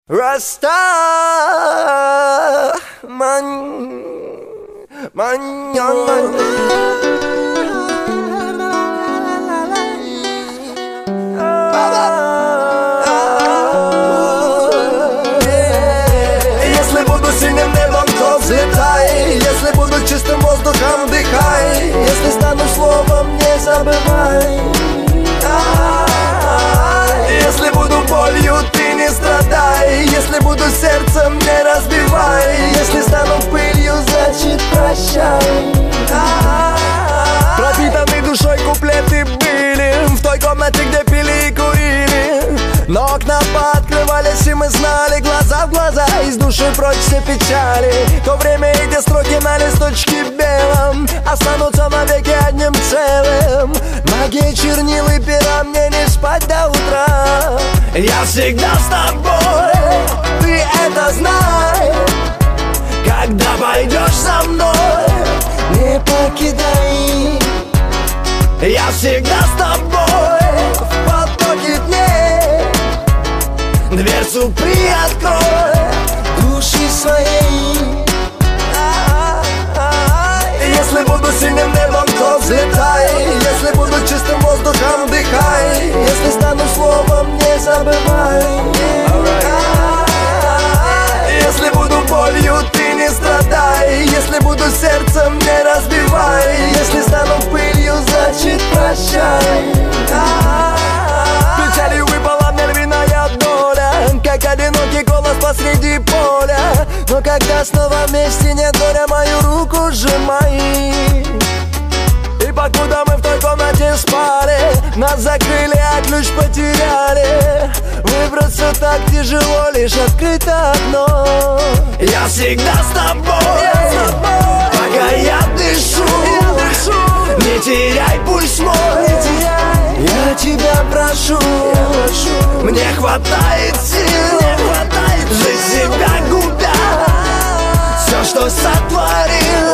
Rasta man, young man. Если буду синим небом, то взлетай. Если буду чистым воздухом, дыхай. Если стану словом, не забывай. Если буду болью, ты не страдай. Если буду сердцем, не разбивай. Если стану пылью, значит прощай. Пропитанный душой куплеты были в той комнате, где пили и курили. Но окна пооткрывались, и мы знали глаза в глаза. Из души прочь все печали. То время, где строки на листочке белом останутся навеки одним целым. Магия чернил и пера, мне не спать до утра. Я всегда с тобой, ты это знай. Когда пойдешь со мной, не покидай. Я всегда с тобой в потоке дней. Дверцу приоткрой души своей. Если буду синим небом, то взлетай. Если буду чистым воздухом, дыхай. Если стану словом, не забывай. Если буду болью, ты не страдай. Если буду сердцем, не разбивай. Если стану пылью, значит прощай. Печалью выпала мне львиная доля, как одинокий голос посреди поля. Но когда снова вместе, нет горя, мою руку сжимай. И покуда мы в той комнате спали, нас закрыли, а ключ потеряли. Выбраться так тяжело, лишь открыто окно. Я всегда с тобой, пока я дышу. Не теряй пульс мой, я тебя прошу. Мне хватает сил жить себя губя. Все, что сотворил,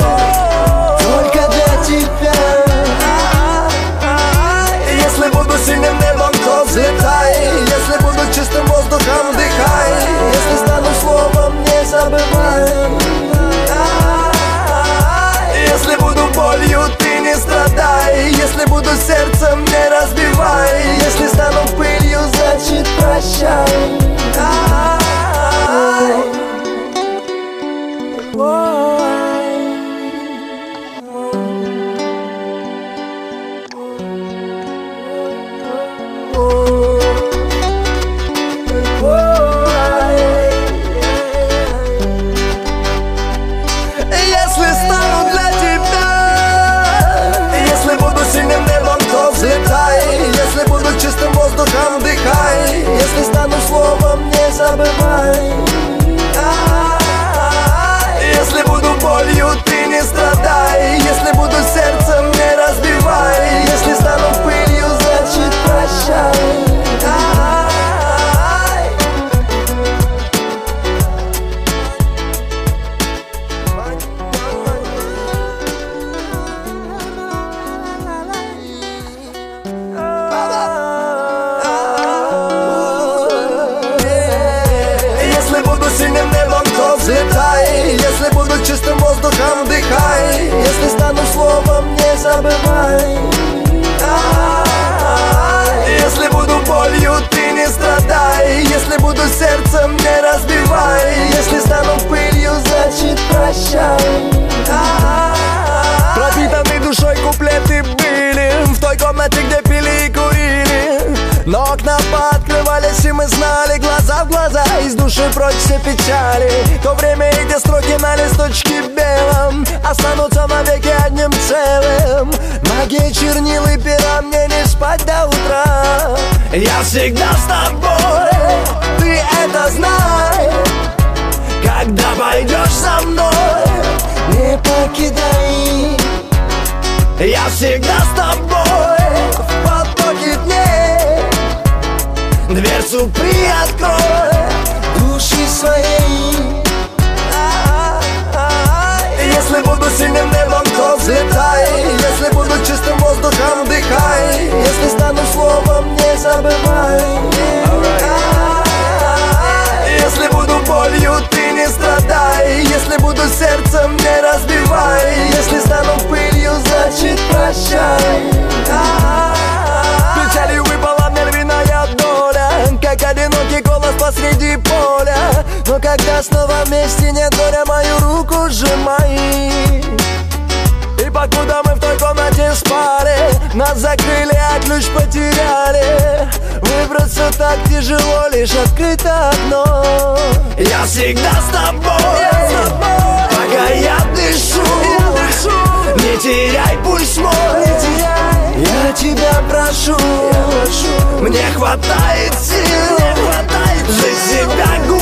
только для тебя. Если буду синим небом, то взлетай. Если буду чистым воздухом, дыхай. Если стану словом, не забывай. Если буду болью, ты не страдай. Если буду сердцем, не разбивай. Если стану пылью, значит прощай. Если буду чистым воздухом, дыхай. Если стану словом, не забывай. Если буду болью, ты не страдай. Если буду сердцем, не разбивай. Если стану пылью, значит прощай. Синим небом, то взлетай. Если буду чистым воздухом, дыхай. Если стану словом, не забывай. Если буду болью, ты не страдай. Если буду сердцем, не разбивай. Если стану пылью, значит прощай. Пропитанный душой куплеты были в той комнате, где пили и курили. Но окна пооткрывались, и мы знали глаза в глаза. Из души прочь все печали. То время, где строки на листочке белом останутся навеки одним целым. Магия чернил и пера, мне не спать до утра. Я всегда с тобой, ты это знай. Когда пойдешь со мной, не покидай. Я всегда с тобой в потоке дней. Дверцу приоткрой души своей. Если буду синим небом, то взлетай. Если буду чистым воздухом, дыхай. Если стану словом, не забывай. Если Но когда снова вместе нет горя, мою руку сжимай. И покуда мы в той комнате спали, нас закрыли, а ключ потеряли. Выбраться так тяжело, лишь открыто окно. Я всегда с тобой, пока я дышу. Не теряй пульс мой, я тебя прошу. Мне хватает сил жить себя.